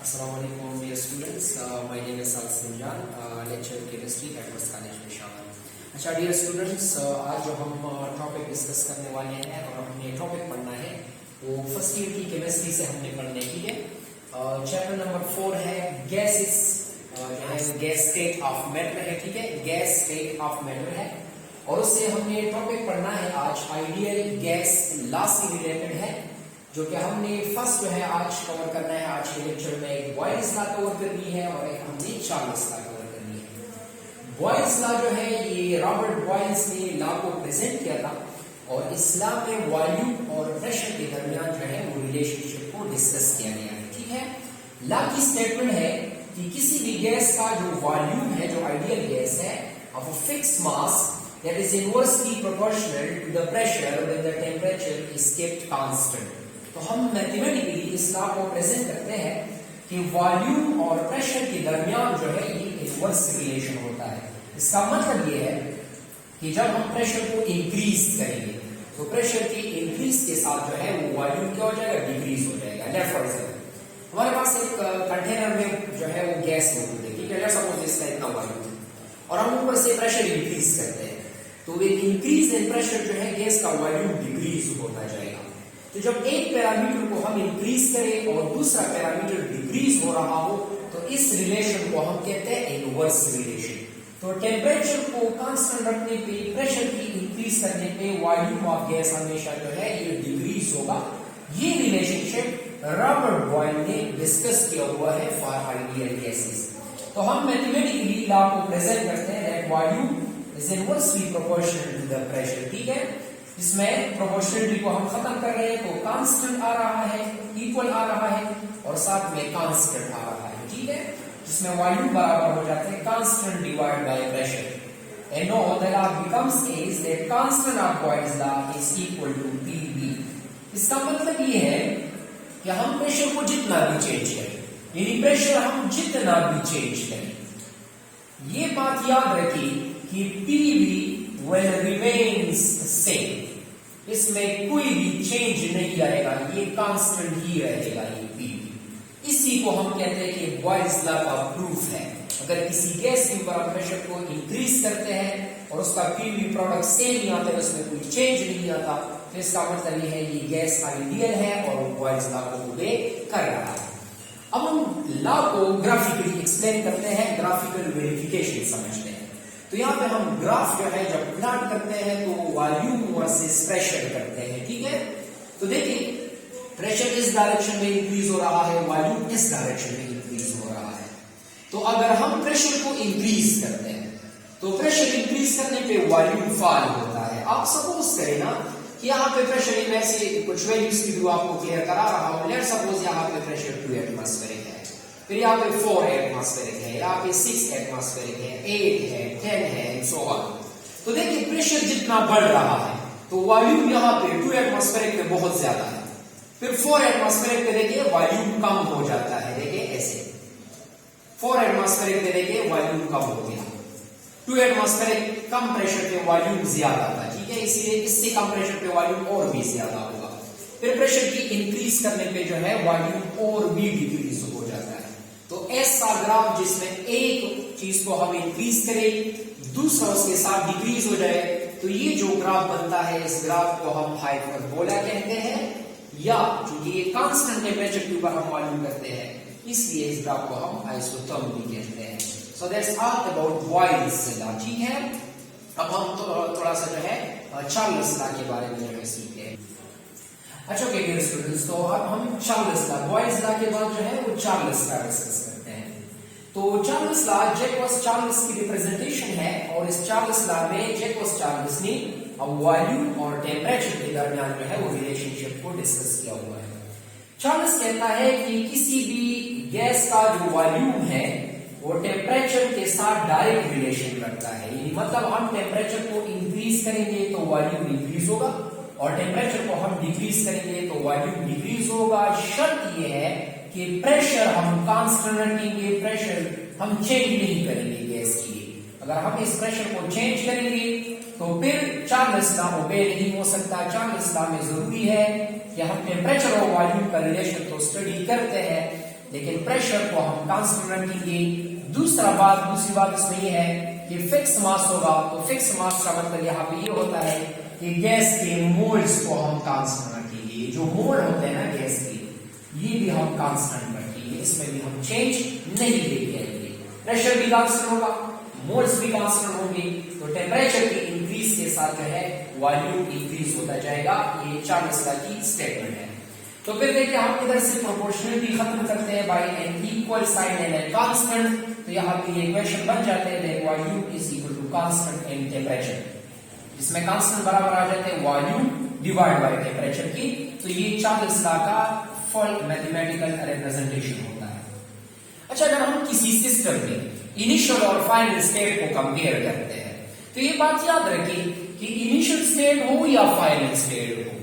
Assalamualaikum dear students, my name is Sal Sinjan, lecturer chemistry at West College Peshawar। अच्छा dear students, आज जो हम topic discuss करने वाले हैं और हमने टॉपिक पढ़ना है वो फर्स्ट ईयर की केमिस्ट्री से हमने पढ़ने की है। चैप्टर नंबर 4 है gases, gas state of matter है, ठीक है, गैस स्टेट ऑफ मैटर है। और उससे हमने टॉपिक पढ़ना है आज आइडियल गैस लॉ से रिलेटेड है, जो कि हमने फर्स्ट जो है आज कवर करना है। आज के लेक्चर में एक बॉयल्स लॉ कवर करनी है और एक हमने चार्ल्स लॉ कवर करनी है। बॉयल्स लॉ जो है ये रॉबर्ट बॉयल्स ने लॉ को प्रेजेंट किया था और इस लॉ में वॉल्यूम और प्रेशर के दरमियान जो है वो रिलेशनशिप को डिस्कस किया गया है, ठीक है। लॉ की स्टेटमेंट है कि किसी भी गैस का जो वॉल्यूम है, जो आइडियल गैस है, of a fixed mass that is inversely proportional to the pressure when the temperature is kept constant। तो हम मैथमेटिकली इस लॉ को प्रेजेंट करते हैं कि वॉल्यूम और प्रेशर के दरमियान जो है ये इनवर्स रिलेशन होता है। इसका मतलब ये है कि जब हम प्रेशर को इंक्रीज करेंगे तो प्रेशर के इंक्रीज के साथ जो है वो वॉल्यूम क्या हो जाएगा, डिक्रीज हो जाएगा। लेट फॉर एग्जांपल हमारे पास एक कंटेनर में जो है वो गैस मौजूद है, ठीक है, लेट्स सपोज इसका इतना वॉल्यूम है और हम ऊपर से प्रेशर इंक्रीज करते हैं तो एक इंक्रीज इन प्रेशर जो है गैस का वॉल्यूम डिक्रीज होता जाएगा। तो जब एक पैरामीटर को हम इंक्रीज करें और दूसरा पैरामीटर डिक्रीज हो रहा हो तो इस रिलेशन को हम कहते हैं इनवर्स रिलेशन। तो टेम्परेचर को कांस्टेंट रखने पे, प्रेशर की इंक्रीज करने पे वॉल्यूम ऑफ गैस हमेशा जो है ये डिक्रीज होगा। ये रिलेशनशिप रॉबर्ट बॉयल ने डिस्कस किया हुआ है फॉर आइडियल गैसेस। तो हम मैथमेटिकली लॉ को प्रेजेंट करते हैं that volume is inversely proportional to the pressure, ठीक है। इसमें प्रोपोर्शनलिटी को हम खत्म कर रहे हैं तो कांस्टेंट आ रहा है, इक्वल आ रहा है और साथ में कांस्टेंट आ रहा है, ठीक है, जिसमें वॉल्यूम बराबर हो जाते हैं constant divide by pressure. And no the law becomes is that constant of Boyle's law is equal to PV। इसका मतलब ये है कि हम प्रेशर को जितना भी चेंज करें, यानी प्रेशर हम जितना भी चेंज करें, ये बात याद रखिए कि PV will remains same, इसमें कोई भी चेंज नहीं आएगा, ये कांस्टेंट ही रहेगा ये PV। इसी को हम कहते हैं कि बॉयल्स लॉ का प्रूफ है। अगर किसी गैस के ऊपर प्रेशर को इंक्रीज करते हैं और उसका PV प्रोडक्ट सेम ही आता है, उसमें कोई चेंज नहीं आता, तो इसका मतलब ये है ये गैस आइडियल है और बॉयल्स लॉ को ओबे कर रहा है। अब हम लॉ को ग्राफिकली एक्सप्लेन करते हैं, ग्राफिकल वेरिफिकेशन समझते हैं। तो यहाँ पे हम ग्राफ जो है जब प्लॉट करते हैं तो वॉल्यूम वर्सेस प्रेशर करते हैं, ठीक है। तो देखिए प्रेशर इस डायरेक्शन में इंक्रीज हो रहा है, वॉल्यूम इस डायरेक्शन में इंक्रीज हो रहा है। तो अगर हम प्रेशर को इंक्रीज करते हैं तो प्रेशर इंक्रीज करने पे वॉल्यूम फॉल होता है। आप सपोज करें ना कि यहाँ पे प्रेशर में से कुछ वैल्यूज की भी आपको क्लियर करा रहा हूं। लेट्स सपोज यहाँ पे प्रेशर 2 एटमॉस्फेरिक है, फिर यहाँ पे 4 एटमॉस्फेरिक है, यहाँ पे 6 एटमॉस्फेरिक है, 8 है, 10 है एंड सो ऑन। तो देखिए प्रेशर जितना बढ़ रहा है तो वॉल्यूम यहाँ पे 2 एटमॉस्फेरिक में बहुत ज्यादा है, फिर 4 एटमॉस्फेरिक पे देखिए वॉल्यूम कम हो जाता है, देखिए ऐसे 4 एटमॉस्फेरिक पे देखिए वॉल्यूम कम हो गया, 2 एटमॉस्फेरिक कम प्रेशर पे वॉल्यूम ज्यादा था, ठीक है, इसलिए इससे कम प्रेशर पे वॉल्यूम और भी ज्यादा होगा। फिर प्रेशर की इंक्रीज करने पे जो है वॉल्यूम और भी डिक्रीज हो जाता है। तो ऐसा ग्राफ जिसमें एक चीज को हम इंक्रीज करें दूसरा उसके साथ डिक्रीज हो जाए, तो ये जो ग्राफ बनता है इस ग्राफ को हम हाइपरबोला कहते हैं, या चूंकि ये कांस्टेंट टेम्परेचर के ऊपर हम वॉल्यूम करते हैं इसलिए इस ग्राफ को हम आइसोथर्म भी कहते हैं। So that's all about Boyle's law, ठीक है। अब हम थोड़ा सा जो है चार्ल्स लॉ के बारे में जो है सीखते हैं। अच्छा ओके डियर स्टूडेंट्स, तो अब हम चार्ल्स लॉ, बॉयल्स लॉ के बाद जो है वो चार्ल्स लॉ डिस्कस करते हैं। तो चार्ल्स लॉ जैकबस चार्ल्स की रिप्रेजेंटेशन है और इस चार्ल्स लॉ में जैकबस चार्ल्स ने वॉल्यूम और टेम्परेचर के दरमियान जो है वो रिलेशनशिप को डिस्कस किया हुआ है। चार्ल्स कहता है कि किसी भी गैस का जो वॉल्यूम है वो टेम्परेचर के साथ डायरेक्ट रिलेशन रखता है, यानी मतलब हम टेम्परेचर को इंक्रीज करेंगे तो वॉल्यूम इंक्रीज होगा और टेम्परेचर को हम डिक्रीज करेंगे तो वॉल्यूम डिक्रीज होगा। शर्त यह है कि प्रेशर हम कांस्टेंट रखेंगे, प्रेशर हम चेंज नहीं करेंगे गैस की। अगर हम इस प्रेशर को चेंज करेंगे तो फिर चार्ल्स लॉ ओबे नहीं हो सकता। चार्ल्स लॉ में जरूरी है कि हम टेम्परेचर और वॉल्यूम का रिलेशन तो स्टडी करते हैं लेकिन प्रेशर को हम कांस्टेंट रखेंगे। दूसरी बात इसमें यह है कि फिक्स मास होगा, तो फिक्स मास का मतलब यहाँ पे ये होता है कि गैस के मोल्स को हम कांस्टेंट रखेंगे। जो मोल होते हैं ना गैस के, ये भी हम कांस्टेंट रखेंगे, इसमें भी हम चेंज नहीं लेके आएंगे। प्रेशर भी कांस्टेंट होगा, मोल्स भी कांस्टेंट होंगे, तो टेम्परेचर के इंक्रीज के साथ जो है वॉल्यूम इंक्रीज होता जाएगा। ये चार्ल्स लॉ की स्टेटमेंट है। तो फिर देखिए हम इधर से प्रोपोर्शनलिटी खत्म करते हैं by an equal sign and an constant, तो यहाँ पे ये इक्वेशन बन जाते हैं that volume is equal to constant and temperature, जिसमें कांस्टेंट बराबर आ जाते हैं वॉल्यूम डिवाइड बाय टेम्परेचर की। तो ये चार्ल्स लॉ का फुल मैथमेटिकल रिप्रेजेंटेशन होता है। अच्छा, अगर हम किसी सिस्टम में इनिशियल और फाइनल स्टेट को कंपेयर करते हैं, तो ये बात याद रखिए कि इनिशियल स्टेट हो या फाइनल स्टेट हो,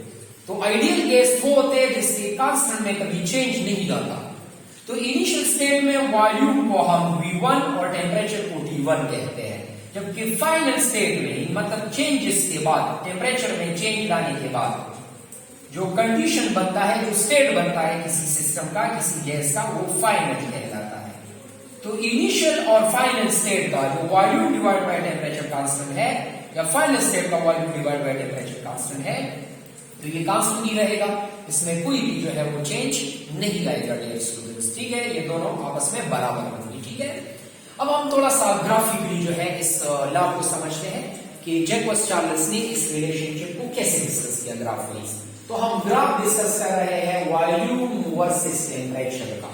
तो आइडियल गैस वो होते हैं जिसके कांस्टेंट में कभी चेंज नहीं आता। तो इनिशियल स्टेट में वॉल्यूम को हम V1 और टेम्परेचर को T1 कहते हैं, जबकि फाइनल स्टेट में मतलब चेंजेस के बाद, टेम्परेचर में चेंज लाने के बाद जो कंडीशन बनता है, जो स्टेट बनता है किसी सिस्टम का, किसी गैस का, वो फाइनल कहलाता है। तो इनिशियल और फाइनल स्टेट का जो volume divide by temperature constant है, या फाइनल स्टेट का volume divide by temperature constant है, तो ये कांस्टेंट ही रहेगा, इसमें कोई भी जो है वो चेंज नहीं आएगा डियर स्टूडेंट्स। ठीक है, ये दोनों आपस में बराबर होंगे। ठीक है, अब हम थोड़ा सा ग्राफिकली जो है इस लॉ को समझते हैं कि जैकब चार्ल्स ने इस रिलेशनशिप को कैसे डिस्कस किया ग्राफ वाइज। तो हम ग्राफ डिस्कस कर रहे हैं वॉल्यूम वर्सेस टेम्परेचर का।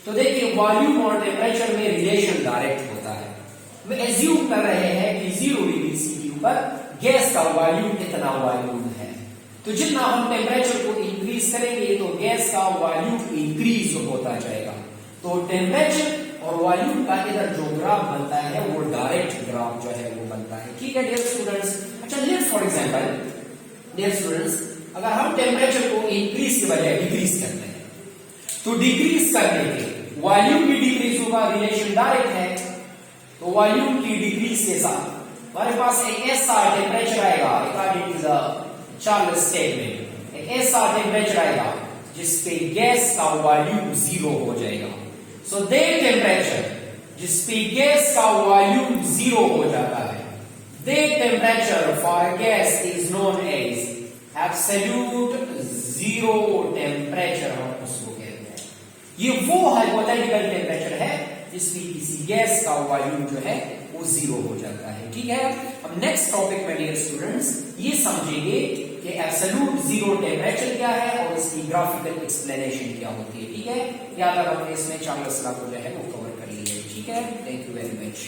तो देखिए वॉल्यूम और टेम्परेचर में रिलेशन डायरेक्ट होता है। हम एज्यूम कर रहे हैं कि 0 डिग्री सी के ऊपर गैस का वॉल्यूम कितना वॉल्यूम है, तो जितना हम टेम्परेचर को इंक्रीज करेंगे तो गैस का वॉल्यूम इंक्रीज होता जाएगा। तो टेम्परेचर और वॉल्यूम का इधर जो ग्राफ बनता है वो डायरेक्ट ग्राफ जो है वो बनता है। ठीक है डियर स्टूडेंट्स। अच्छा, let's for example dear students, अगर हम टेम्परेचर को इंक्रीज के बजाय डिक्रीज करते हैं, तो डिक्रीज करने के वॉल्यूम भी डिक्रीज होगा, रिलेशन डायरेक्ट है। तो वॉल्यूम की डिक्रीज के साथ हमारे पास एक ऐसा टेम्परेचर आएगा, according to the Charles statement, एक ऐसा टेम्परेचर आएगा जिसपे गैस का वॉल्यूम 0 हो जाएगा। सो दैट टेम्परेचर जिसपे गैस का वॉल्यूम 0 हो जाता है, that temperature for gas is known as absolute zero temperature, हम उसको कहते हैं। ये वो हाइपोथेटिकल टेम्परेचर है जिसमें किसी गैस का वॉल्यूम जो है वो 0 हो जाता है। ठीक है, अब नेक्स्ट टॉपिक में डियर स्टूडेंट्स ये समझेंगे कि एब्सोल्यूट जीरो टेम्परेचर क्या है और इसकी ग्राफिकल एक्सप्लेनेशन क्या होती है। ठीक है, याद रखना हमने इसमें चार्ल्स लॉ को जो है वो कवर कर लिया है। ठीक है, थैंक यू वेरी मच।